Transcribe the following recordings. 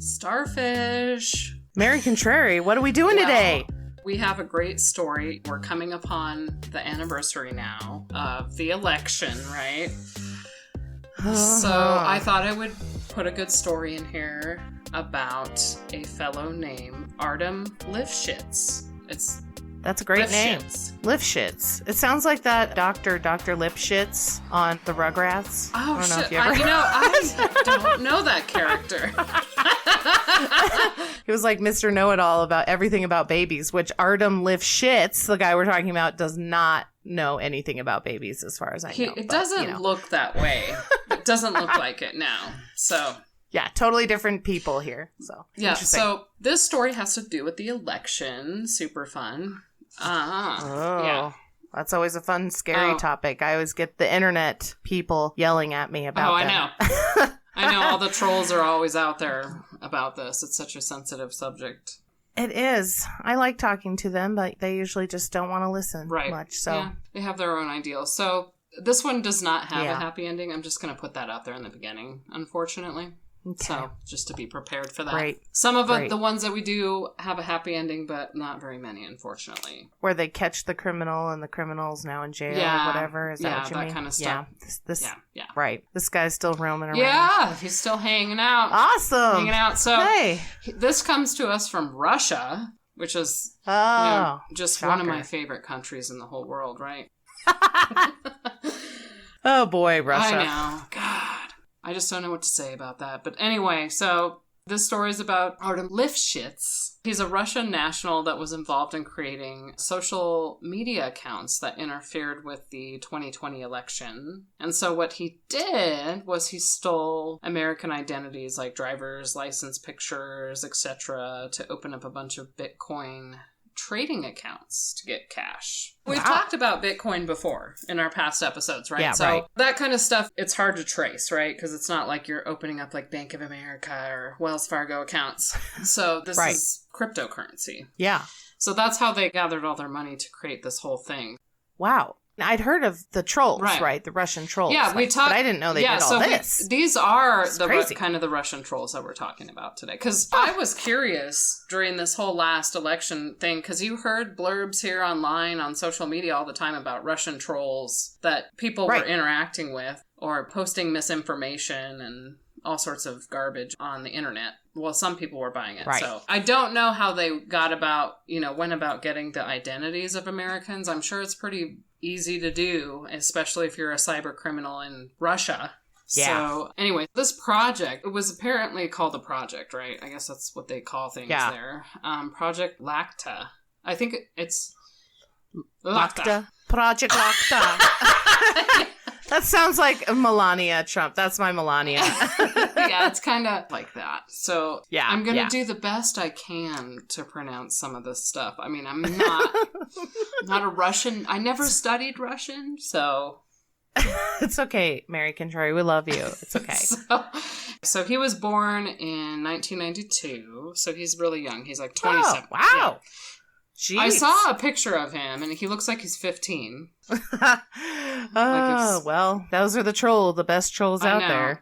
Starfish. Mary Contrary, what are we doing today? We have a great story. We're coming upon the anniversary now of the election, right? So I thought I would put a good story in here about a fellow named Artem Lifshits. That's a great name. Lifshits. It sounds like that Dr. Lifshits on the Rugrats. Oh, I shit. I don't know that character. He was like Mr. Know-It-All about everything about babies, which Artem Lifshits, the guy we're talking about, does not know anything about babies as far as I know. It doesn't look that way. It doesn't look like it now. So... yeah, totally different people here. So yeah, so this story has to do with the election. Super fun. Yeah. That's always a fun, scary topic. I always get the internet people yelling at me about them. I know. I know all the trolls are always out there about this. It's such a sensitive subject. It is. I like talking to them, but they usually just don't want to listen much. So yeah, they have their own ideals. So this one does not have a happy ending. I'm just going to put that out there in the beginning, unfortunately. Okay. So, just to be prepared for that. Great. Some of the ones that we do have a happy ending, but not very many, unfortunately. Where they catch the criminal and the criminal's now in jail or whatever. Is that what you mean? Yeah, that kind of stuff. Yeah. Right. This guy's still roaming around. Yeah, he's still hanging out. Awesome. Hanging out. So, this comes to us from Russia, which is just one of my favorite countries in the whole world, right? Oh, boy, Russia. I know. God. I just don't know what to say about that. But anyway, so this story is about Artem Lifshits. He's a Russian national that was involved in creating social media accounts that interfered with the 2020 election. And so what he did was he stole American identities like driver's license pictures, etc., to open up a bunch of Bitcoin trading accounts to get cash. We've talked about Bitcoin before in our past episodes, right? So that kind of stuff, it's hard to trace, right? Because it's not like you're opening up like Bank of America or Wells Fargo accounts. So this is cryptocurrency. Yeah. So that's how they gathered all their money to create this whole thing. Wow. I'd heard of the trolls, right? The Russian trolls. Yeah, we talked. But I didn't know they did all this. These are kind of the Russian trolls that we're talking about today. Because I was curious during this whole last election thing, because you heard blurbs here online on social media all the time about Russian trolls that people were interacting with or posting misinformation and all sorts of garbage on the internet. Well, some people were buying it. Right. So I don't know how they went about getting the identities of Americans. I'm sure it's pretty easy to do, especially if you're a cyber criminal in Russia. Yeah. So anyway, this project, it was apparently called a project, right? I guess that's what they call things there. Project Lacta. I think it's Lacta. Project Lacta. That sounds like Melania Trump. That's my Melania. Yeah, it's kind of like that. So I'm going to do the best I can to pronounce some of this stuff. I mean, I'm not a Russian. I never studied Russian, so... It's okay, Mary Contrary. We love you. It's okay. So he was born in 1992, so he's really young. He's like 27. Oh, wow. Yeah. I saw a picture of him, and he looks like he's 15. Well, those are the best trolls out there.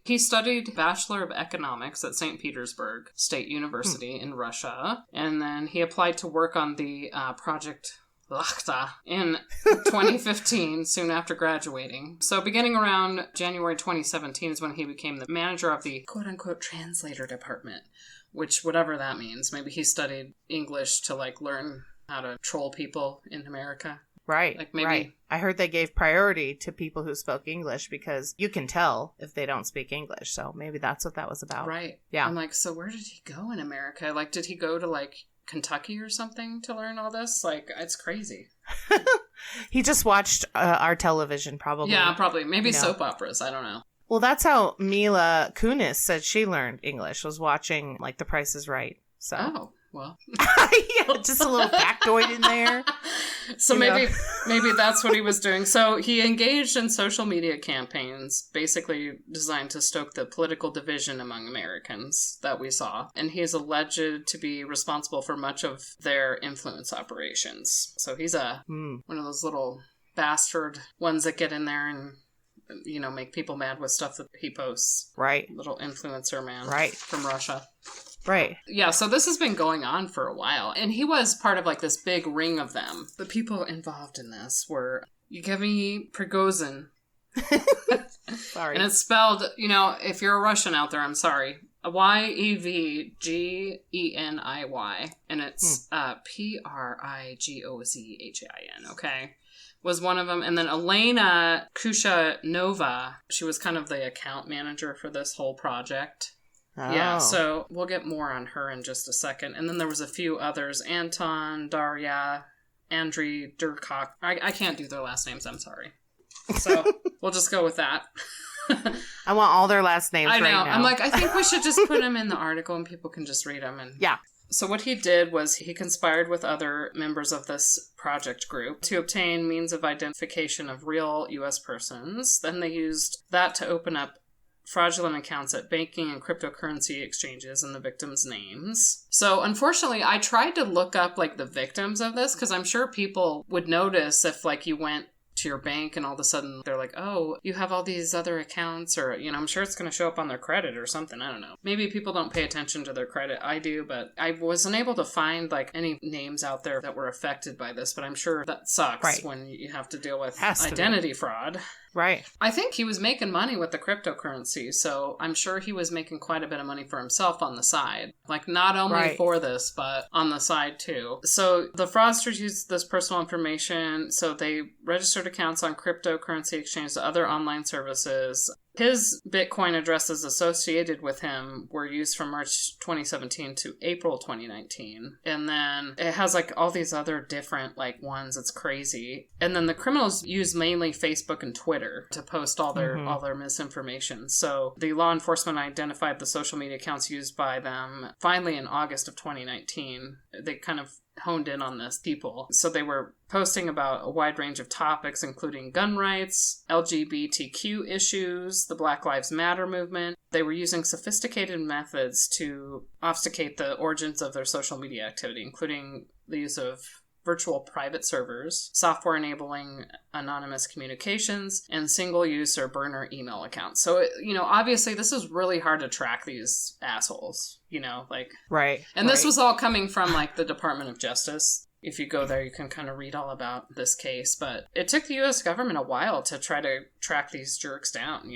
He studied Bachelor of Economics at St. Petersburg State University in Russia, and then he applied to work on the Project Lacta in 2015, soon after graduating. So beginning around January 2017 is when he became the manager of the quote-unquote translator department, which whatever that means. Maybe he studied English to learn how to troll people in America. Right, right. I heard they gave priority to people who spoke English because you can tell if they don't speak English. So maybe that's what that was about. Right. Yeah. I'm like, so where did he go in America? Did he go to Kentucky or something to learn all this? It's crazy. He just watched our television, probably. Yeah, probably. Maybe soap operas. I don't know. Well, that's how Mila Kunis said she learned English, was watching, The Price is Right. So. Oh, well. Yeah, just a little factoid in there. So maybe that's what he was doing. So he engaged in social media campaigns, basically designed to stoke the political division among Americans that we saw. And he is alleged to be responsible for much of their influence operations. So he's one of those little bastard ones that get in there and make people mad with stuff that he posts. Right. Little influencer man. Right. From Russia. Right. Yeah, so this has been going on for a while. And he was part of, like, this big ring of them. The people involved in this were Yevgeny Prigozhin. Sorry. And it's spelled, if you're a Russian out there, I'm sorry. Yevgeny. And it's Prigozhin, okay? Was one of them. And then Elena Kushanova, she was kind of the account manager for this whole project. Oh. Yeah, so we'll get more on her in just a second. And then there was a few others. Anton, Darya, Andriy Durkok. I can't do their last names, I'm sorry. So we'll just go with that. I want all their last names I know. right now. I'm like, I think we should just put them in the article and people can just read them. And yeah. So what he did was he conspired with other members of this project group to obtain means of identification of real U.S. persons. Then they used that to open up fraudulent accounts at banking and cryptocurrency exchanges in the victims' names. So unfortunately, I tried to look up like the victims of this because I'm sure people would notice if like you went to your bank and all of a sudden they're like, oh, you have all these other accounts, or I'm sure it's going to show up on their credit or something. I don't know. Maybe people don't pay attention to their credit. I do, but I wasn't able to find like any names out there that were affected by this, but I'm sure that sucks when you have to deal with identity fraud. Right. I think he was making money with the cryptocurrency, so I'm sure he was making quite a bit of money for himself on the side. Like, not only for this, but on the side, too. So the fraudsters used this personal information, so they registered accounts on cryptocurrency exchanges to other online services. His Bitcoin addresses associated with him were used from March 2017 to April 2019. And then it has like all these other different like ones. It's crazy. And then the criminals use mainly Facebook and Twitter to post all their misinformation. So the law enforcement identified the social media accounts used by them finally in August of 2019. They kind of honed in on this people. So they were posting about a wide range of topics, including gun rights, LGBTQ issues, the Black Lives Matter movement. They were using sophisticated methods to obfuscate the origins of their social media activity, including the use of virtual private servers, software enabling anonymous communications, and single-use or burner email accounts. So, obviously this is really hard to track these assholes, Right. And this was all coming from, like, the Department of Justice. If you go there, you can kind of read all about this case. But it took the U.S. government a while to try to track these jerks down,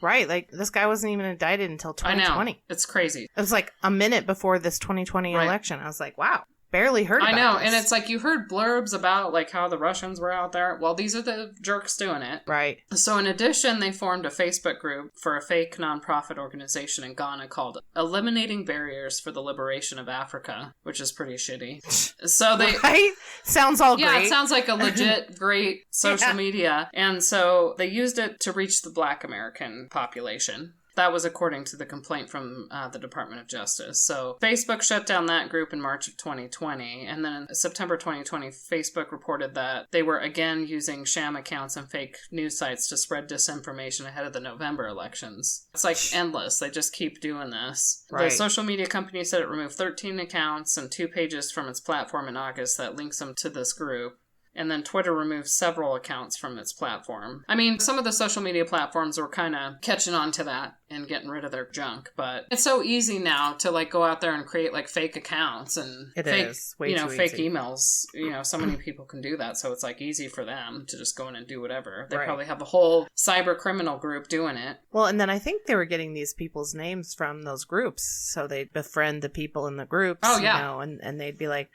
Right. Like, this guy wasn't even indicted until 2020. I know. It's crazy. It was like a minute before this 2020 election. I was like, wow. Barely heard about I know, this. and it's like you heard blurbs about like how the Russians were out there. Well, these are the jerks doing it. Right. So in addition, they formed a Facebook group for a fake nonprofit organization in Ghana called Eliminating Barriers for the Liberation of Africa, which is pretty shitty. So they... Right? Sounds all great. Yeah, it sounds like a legit great social media. And so they used it to reach the Black American population. That was according to the complaint from the Department of Justice. So Facebook shut down that group in March of 2020. And then in September 2020, Facebook reported that they were again using sham accounts and fake news sites to spread disinformation ahead of the November elections. It's like endless. They just keep doing this. Right. The social media company said it removed 13 accounts and 2 pages from its platform in August that links them to this group. And then Twitter removed several accounts from its platform. I mean, some of the social media platforms were kind of catching on to that and getting rid of their junk. But it's so easy now to like go out there and create like fake accounts and fake emails. So many people can do that. So it's like easy for them to just go in and do whatever. They probably have a whole cyber criminal group doing it. Well, and then I think they were getting these people's names from those groups. So they'd befriend the people in the groups. Oh, yeah. And they'd be like,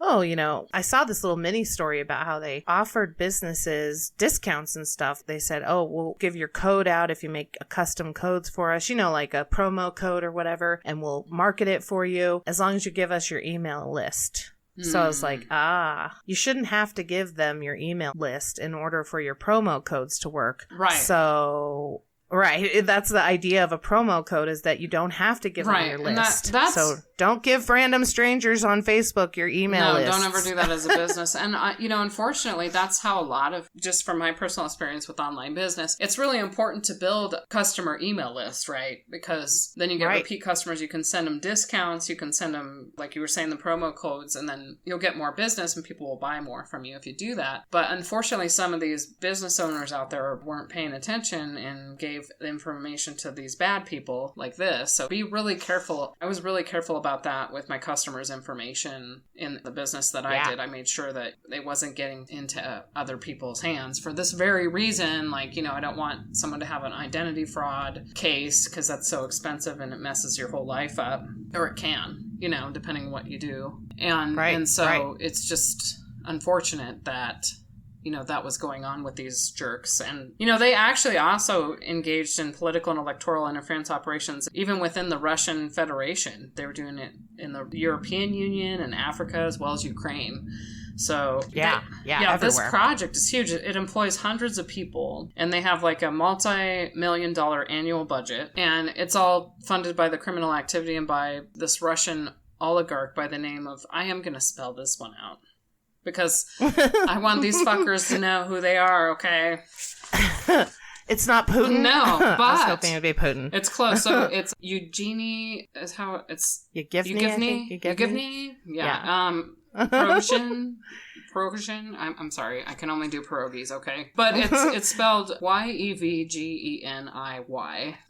oh, I saw this little mini story about how they offered businesses discounts and stuff. They said, oh, we'll give your code out if you make custom codes for us, like a promo code or whatever, and we'll market it for you as long as you give us your email list. So I was like, you shouldn't have to give them your email list in order for your promo codes to work. Right. So... Right. That's the idea of a promo code, is that you don't have to give them your list. That's Don't give random strangers on Facebook your email lists. No, don't ever do that as a business. And, unfortunately, that's how a lot of, just from my personal experience with online business, it's really important to build customer email lists, right? Because then you get repeat customers. You can send them discounts. You can send them, like you were saying, the promo codes, and then you'll get more business and people will buy more from you if you do that. But unfortunately, some of these business owners out there weren't paying attention and gave the information to these bad people like this. So be really careful. I was really careful about that with my customers' information in the business that I did. I made sure that it wasn't getting into other people's hands for this very reason. Like, I don't want someone to have an identity fraud case because that's so expensive and it messes your whole life up. Or it can, depending on what you do. And so it's just unfortunate that that was going on with these jerks. And, they actually also engaged in political and electoral interference operations, even within the Russian Federation. They were doing it in the European Union and Africa as well as Ukraine. So this project is huge. It employs hundreds of people, and they have like a multi-million-dollar annual budget, and it's all funded by the criminal activity and by this Russian oligarch by the name of, I am going to spell this one out, because I want these fuckers to know who they are, okay? It's not Putin? No, but... I was hoping it would be Putin. It's close. So it's Eugenie is how it's... Yevgeny? Yeah. Prigozhin. I'm sorry. I can only do pierogies, okay? But it's spelled Yevgeny,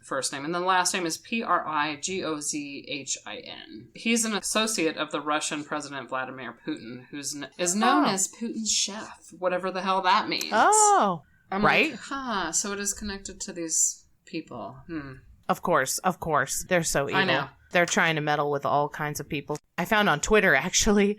first name. And then the last name is Prigozhin. He's an associate of the Russian President Vladimir Putin, who's is known as Putin's chef, whatever the hell that means. Oh, I'm like, so it is connected to these people. Of course. They're so evil. I know. They're trying to meddle with all kinds of people. I found on Twitter, actually,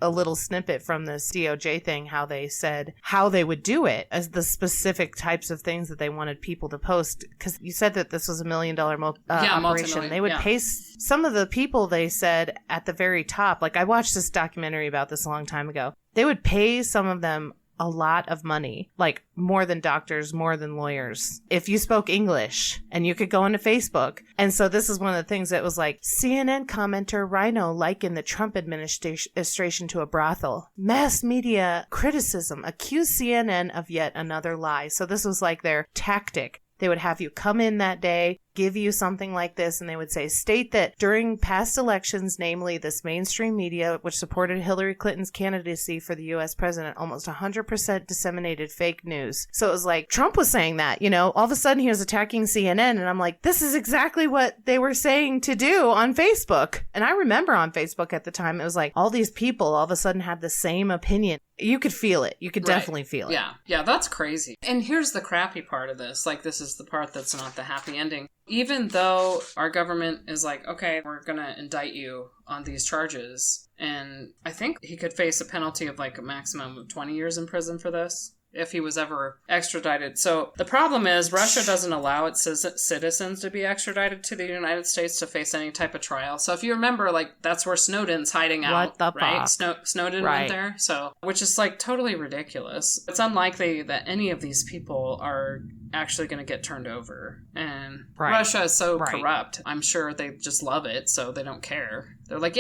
a little snippet from this DOJ thing, how they said how they would do it as the specific types of things that they wanted people to post. Because you said that this was $1 million operation. They would pay some of the people, they said, at the very top. Like, I watched this documentary about this a long time ago. They would pay some of them a lot of money, like more than doctors, more than lawyers, if you spoke English and you could go into Facebook. And so this is one of the things that was like, CNN commenter Rhino likened the Trump administration to a brothel. Mass media criticism accused CNN of yet another lie. So this was like their tactic. They would have you come in that day, give you something like this, and they would say, state that during past elections, namely this mainstream media, which supported Hillary Clinton's candidacy for the U.S. president, almost 100% disseminated fake news. So it was like, Trump was saying that, all of a sudden he was attacking CNN, and I'm like, this is exactly what they were saying to do on Facebook. And I remember on Facebook at the time, it was like, all these people all of a sudden had the same opinion. You could feel it. You could definitely feel it. Yeah, that's crazy. And here's the crappy part of this. Like, this is the part that's not the happy ending. Even though our government is like, okay, we're going to indict you on these charges. And I think he could face a penalty of like a maximum of 20 years in prison for this, if he was ever extradited. So the problem is Russia doesn't allow its citizens to be extradited to the United States to face any type of trial. So if you remember, like, that's where Snowden's hiding out, what the right? fuck? Snowden went there. So, which is like totally ridiculous. It's unlikely that any of these people are actually going to get turned over. And Russia is so corrupt. I'm sure they just love it, so they don't care. They're like,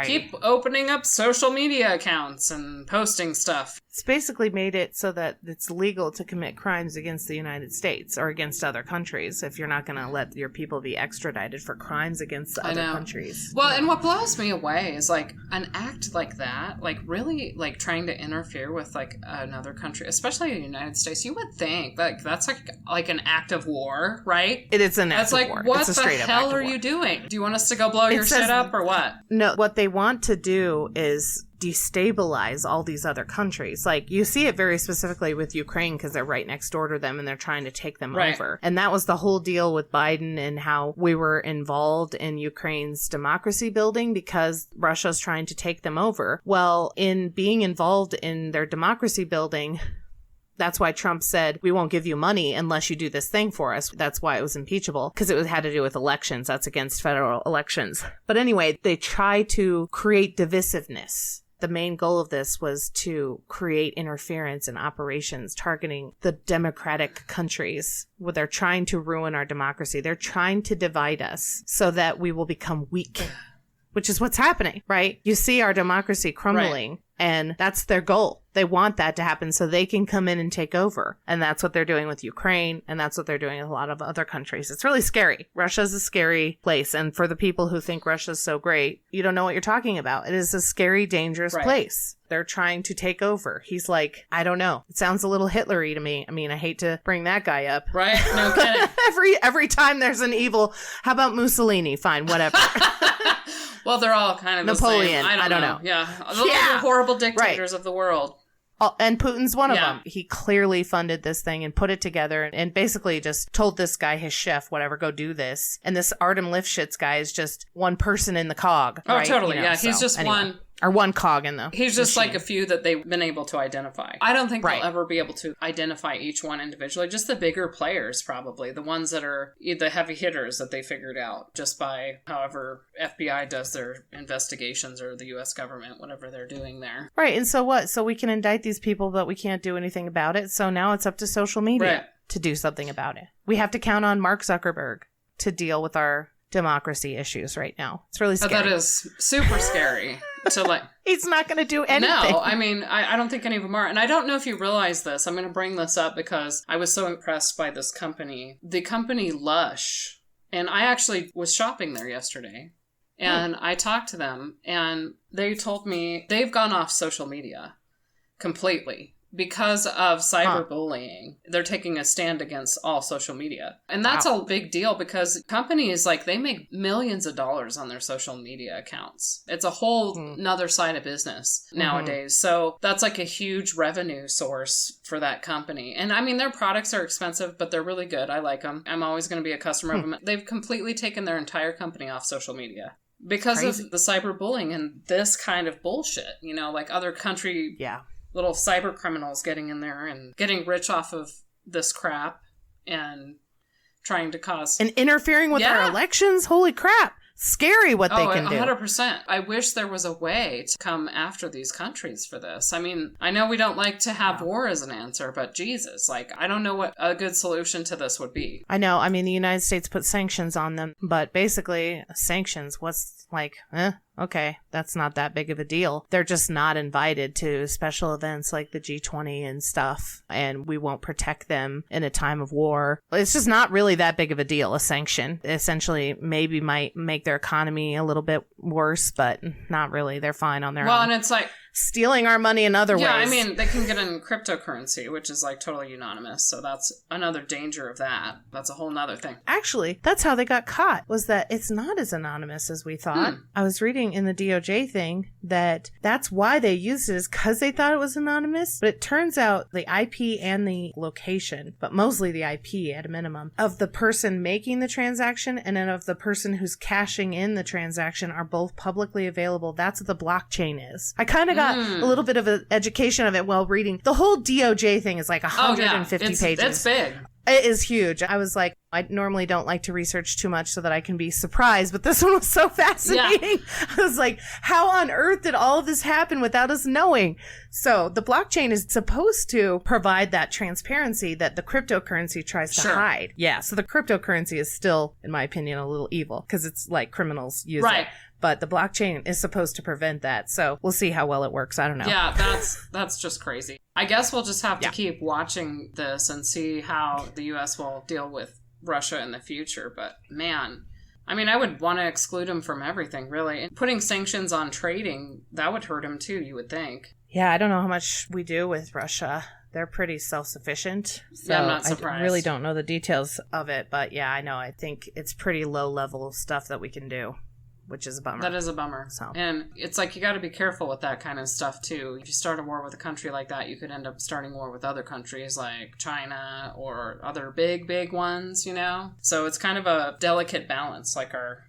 keep opening up social media accounts and posting stuff. It's basically made it so that it's legal to commit crimes against the United States or against other countries if you're not going to let your people be extradited for crimes against other countries. Well, and what blows me away is like an act like that, like really like trying to interfere with like another country, especially the United States. You would think like that's like an act of war, right? It is an act of war. What the hell are you doing? Do you want us to go blow your shit up or what? No, what they want to do is destabilize all these other countries. Like, you see it very specifically with Ukraine because they're right next door to them and they're trying to take them over. And that was the whole deal with Biden and how we were involved in Ukraine's democracy building because Russia's trying to take them over. Well, in being involved in their democracy building, that's why Trump said, we won't give you money unless you do this thing for us. That's why it was impeachable, because it had to do with elections. That's against federal elections. But anyway, they try to create divisiveness. The main goal of this was to create interference in operations targeting the democratic countries where they're trying to ruin our democracy. They're trying to divide us so that we will become weak. which is what's happening, right? You see our democracy crumbling, and that's their goal. They want that to happen so they can come in and take over. And that's what they're doing with Ukraine, and that's what they're doing with a lot of other countries. It's really scary. Russia's a scary place, and for the people who think Russia's so great, you don't know what you're talking about. It is a scary, dangerous place. They're trying to take over. He's like, I don't know. It sounds a little Hitler-y to me. I mean, I hate to bring that guy up. Right? No kidding. Every time there's an evil, how about Mussolini? Fine, whatever. Well, they're all kind of Napoleon. The same. I don't know. Yeah. The horrible dictators of the world. And Putin's one of them. He clearly funded this thing and put it together and basically just told this guy, his chef, whatever, go do this. And this Artem Lifshits guy is just one person in the cog. Oh, right? totally. He's just one. Or one cog in the He's just machine. like a few that they've been able to identify. I don't think they'll ever be able to identify each one individually. Just the bigger players, probably. The ones that are the heavy hitters that they figured out just by however FBI does their investigations or the U.S. government, whatever they're doing there. Right. And so what? So we can indict these people, but we can't do anything about it. So now it's up to social media to do something about it. We have to count on Mark Zuckerberg to deal with our democracy issues right now. It's really scary. That is super scary. He's not going to do anything. No, I mean, I don't think any of them are. And I don't know if you realize this. I'm going to bring this up because I was so impressed by this company. The company Lush. And I actually was shopping there yesterday. And I talked to them. And they told me they've gone off social media completely. Because of cyberbullying, they're taking a stand against all social media. And that's a big deal because companies, they make millions of dollars on their social media accounts. It's a whole nother side of business nowadays. So that's a huge revenue source for that company. And I mean, their products are expensive, but they're really good. I like them. I'm always going to be a customer of them. They've completely taken their entire company off social media. Because of the cyberbullying and this kind of bullshit, other country... little cyber criminals getting in there and getting rich off of this crap and trying to cause... And interfering with our elections? Holy crap. Scary what they can do. 100%. I wish there was a way to come after these countries for this. I mean, I know we don't like to have war as an answer, but Jesus, I don't know what a good solution to this would be. I know. I mean, the United States put sanctions on them, but basically, sanctions, okay, that's not that big of a deal. They're just not invited to special events like the G20 and stuff, and we won't protect them in a time of war. It's just not really that big of a deal, a sanction. Essentially, maybe might make their economy a little bit worse, but not really. They're fine on their own. Well, and it's stealing our money in other ways. Yeah, I mean, they can get in cryptocurrency, which is totally anonymous. So that's another danger of that. That's a whole nother thing. Actually, that's how they got caught, was that it's not as anonymous as we thought. I was reading in the DOJ thing that's why they used it, is because they thought it was anonymous. But it turns out the IP and the location, but mostly the IP at a minimum, of the person making the transaction and then of the person who's cashing in the transaction are both publicly available. That's what the blockchain is. I kind of got a little bit of an education of it while reading. The whole DOJ thing is 150 pages. It's big. It is huge. I was like, I normally don't like to research too much so that I can be surprised, but this one was so fascinating. Yeah. I was like, how on earth did all of this happen without us knowing? So the blockchain is supposed to provide that transparency that the cryptocurrency tries to hide. Yeah, so the cryptocurrency is still, in my opinion, a little evil because it's criminals use it. But the blockchain is supposed to prevent that. So we'll see how well it works. I don't know. Yeah, that's just crazy. I guess we'll just have to keep watching this and see how the U.S. will deal with Russia in the future. But man, I mean, I would want to exclude him from everything, really. And putting sanctions on trading, that would hurt him too, you would think. Yeah, I don't know how much we do with Russia. They're pretty self-sufficient. So I'm not surprised. I really don't know the details of it. But yeah, I know. I think it's pretty low-level stuff that we can do, which is a bummer. That is a bummer. So. And it's you got to be careful with that kind of stuff, too. If you start a war with a country like that, you could end up starting war with other countries like China or other big ones, So it's kind of a delicate balance, our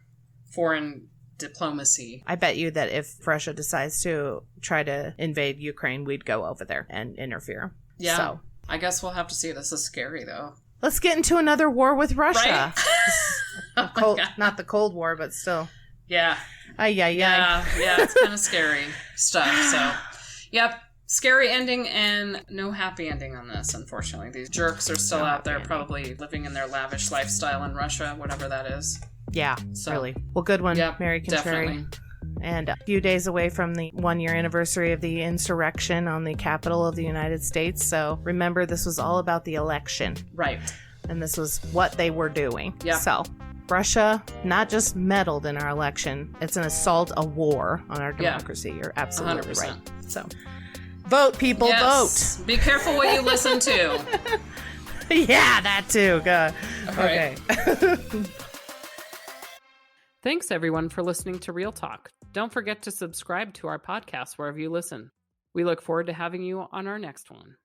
foreign diplomacy. I bet you that if Russia decides to try to invade Ukraine, we'd go over there and interfere. Yeah. So. I guess we'll have to see. This is scary, though. Let's get into another war with Russia. Right? Not the Cold War, but still. Yeah. Yeah, it's kind of scary stuff. So, yep. Scary ending and no happy ending on this, unfortunately. These jerks are still out there probably living in their lavish lifestyle in Russia, whatever that is. Yeah, really. Well, good one, Mary Contrary. Definitely. and a few days away from the 1-year anniversary of the insurrection on the Capitol of the United States. So remember, this was all about the election. Right. And this was what they were doing. Yeah. So Russia not just meddled in our election, it's an assault, a war on our democracy. Yeah. You're absolutely 100%. Right. So vote, people, vote. Be careful what you listen to. Yeah, that too. Good. Okay. Thanks, everyone, for listening to Real Talk. Don't forget to subscribe to our podcast wherever you listen. We look forward to having you on our next one.